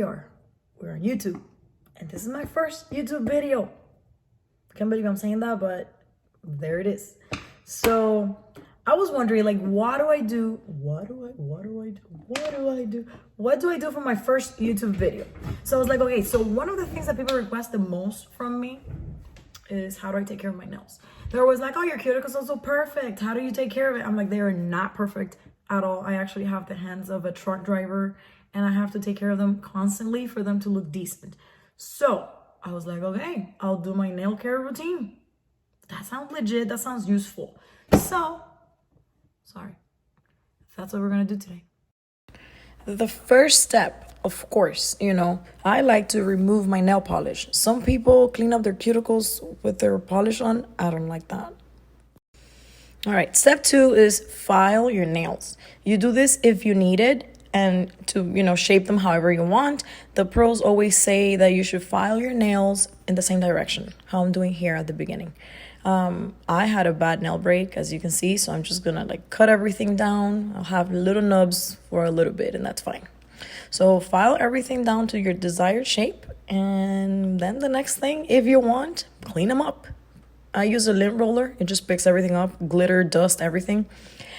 are. We're on YouTube. And this is my first YouTube video. Can't believe I'm saying that, but there it is. So I was wondering, like, what do I do? What do I do for my first YouTube video? So I was like, okay, so one of the things that people request the most from me is how do I take care of my nails? They're always like, oh, your cuticles are so perfect. How do you take care of it? I'm like, they are not perfect at all. I actually have the hands of a truck driver and I have to take care of them constantly for them to look decent. So I was like, okay, I'll do my nail care routine. That sounds legit. That sounds useful. So, sorry. That's what we're going to do today. The first step, of course, I like to remove my nail polish. Some people clean up their cuticles with their polish on. I don't like that. All right, step 2 is file your nails. You do this if you need it and to, shape them however you want. The pros always say that you should file your nails in the same direction, how I'm doing here at the beginning. I had a bad nail break, as you can see, so I'm just gonna cut everything down. I'll have little nubs for a little bit, and that's fine. So file everything down to your desired shape, and then the next thing, if you want, clean them up. I use a lint roller. It just picks everything up, glitter, dust, everything.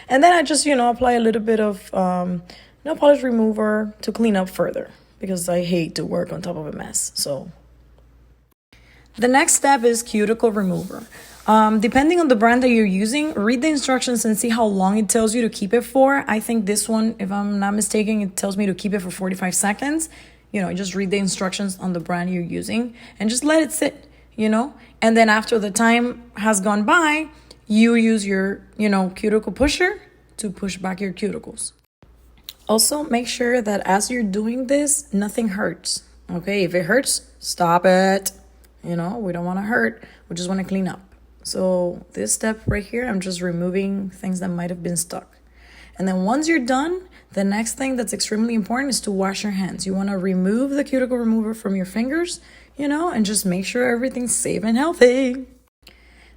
And then I just, apply a little bit of nail polish remover to clean up further because I hate to work on top of a mess. So the next step is cuticle remover. Depending on the brand that you're using, read the instructions and see how long it tells you to keep it for. I think this one, if I'm not mistaken, it tells me to keep it for 45 seconds. Just read the instructions on the brand you're using and just let it sit. And then after the time has gone by, you use your, cuticle pusher to push back your cuticles. Also, make sure that as you're doing this, nothing hurts. Okay, if it hurts, stop it. We don't want to hurt. We just want to clean up. So this step right here, I'm just removing things that might have been stuck. And then once you're done, the next thing that's extremely important is to wash your hands. You want to remove the cuticle remover from your fingers, and just make sure everything's safe and healthy.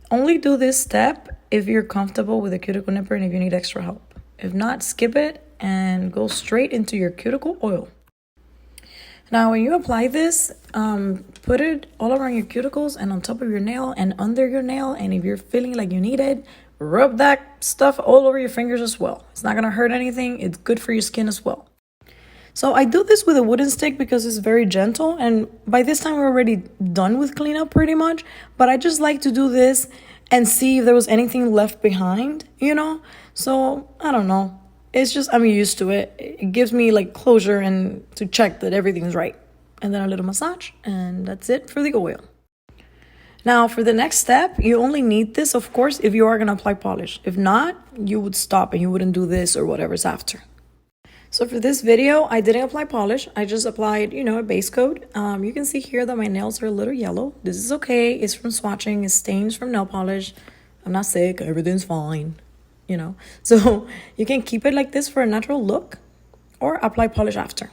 Only do this step if you're comfortable with a cuticle nipper and if you need extra help. If not, skip it and go straight into your cuticle oil. Now, when you apply this, put it all around your cuticles and on top of your nail and under your nail. And if you're feeling like you need it, rub that stuff all over your fingers as well. It's not going to hurt anything. It's good for your skin as well. So I do this with a wooden stick because it's very gentle. And by this time, we're already done with cleanup pretty much. But I just like to do this and see if there was anything left behind, So I don't know. It's just, I'm used to it. It gives me closure and to check that everything's right. And then a little massage, and that's it for the oil. Now, for the next step, you only need this, of course, if you are going to apply polish. If not, you would stop and you wouldn't do this or whatever's after. So for this video, I didn't apply polish. I just applied, a base coat. You can see here that my nails are a little yellow. This is okay. It's from swatching. It stains from nail polish. I'm not sick. Everything's fine. So you can keep it like this for a natural look or apply polish after.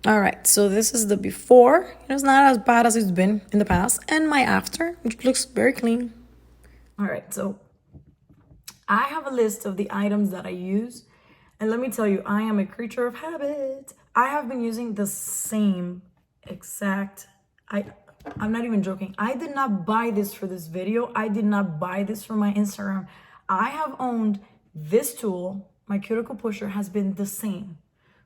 All right, so this is the before. It's not as bad as it's been in the past. And my after, which looks very clean. All right, so I have a list of the items that I use. And let me tell you, I am a creature of habit. I have been using the same exact, I'm not even joking. I did not buy this for this video. I did not buy this for my Instagram. I have owned this tool. My cuticle pusher has been the same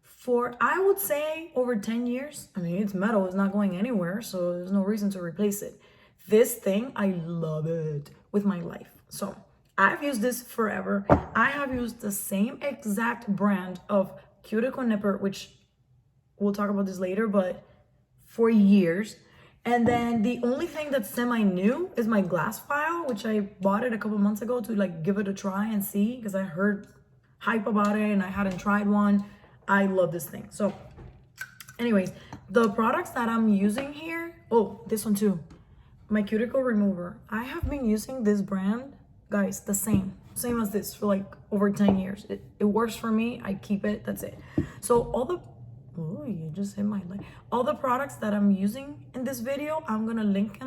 for, I would say, over 10 years. I mean, it's metal. It's not going anywhere, so there's no reason to replace it. This thing, I love it with my life. So I've used this forever. I have used the same exact brand of cuticle nipper, which we'll talk about this later, but for years. And then the only thing that's semi-new is my glass file, which I bought it a couple months ago to give it a try and see, because I heard hype about it and I hadn't tried one. I love this thing. So anyways, the products that I'm using here, this one too, my cuticle remover. I have been using this brand, guys, the same as this for over 10 years. It works for me. I keep it. That's it. So you just hit my leg. All the products that I'm using in this video, I'm gonna link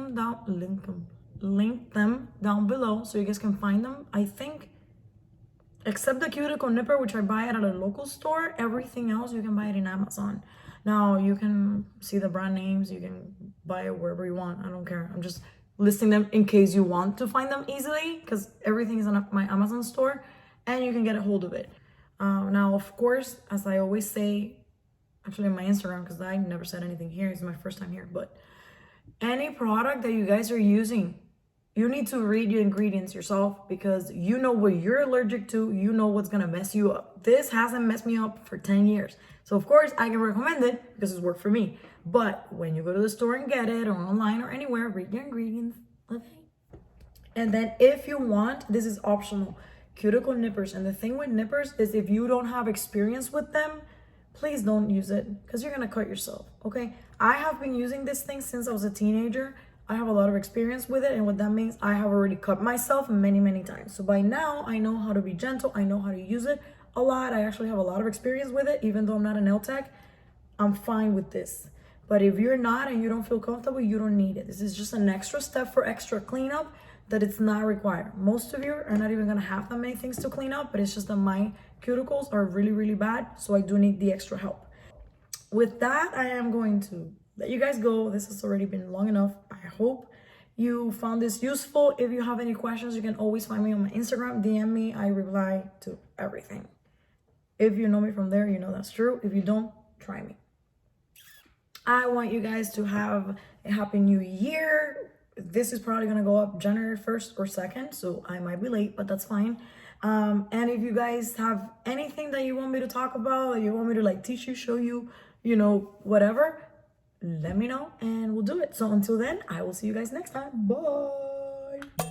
them down below so you guys can find them. I think, except the cuticle nipper, which I buy it at a local store, everything else you can buy it in Amazon. Now you can see the brand names, you can buy it wherever you want. I don't care. I'm just listing them in case you want to find them easily, because everything is on my Amazon store and you can get a hold of it. Now, of course, as I always say, actually on my Instagram, because I never said anything here, it's my first time here, but any product that you guys are using, you need to read your ingredients yourself, because you know what you're allergic to, you know what's gonna mess you up. This hasn't messed me up for 10 years. So of course I can recommend it because it's worked for me. But when you go to the store and get it, or online or anywhere, read your ingredients, okay? And then if you want, this is optional, cuticle nippers. And the thing with nippers is if you don't have experience with them, please don't use it, because you're gonna cut yourself, okay? I have been using this thing since I was a teenager. I have a lot of experience with it, and what that means, I have already cut myself many, many times. So by now, I know how to be gentle. I know how to use it a lot. I actually have a lot of experience with it, even though I'm not a nail tech. I'm fine with this. But if you're not and you don't feel comfortable, you don't need it. This is just an extra step for extra cleanup that it's not required. Most of you are not even gonna have that many things to clean up, but it's just that my cuticles are really, really bad, so I do need the extra help. With that, I am going to let you guys go. This has already been long enough. I hope you found this useful. If you have any questions, you can always find me on my Instagram, DM me. I reply to everything. If you know me from there, you know that's true. If you don't, try me. I want you guys to have a happy new year. This is probably gonna go up January 1st or 2nd, so I might be late, but that's fine. And if you guys have anything that you want me to talk about, or you want me to like teach you, show you, you know, whatever, let me know and we'll do it. So until then, I will see you guys next time. Bye.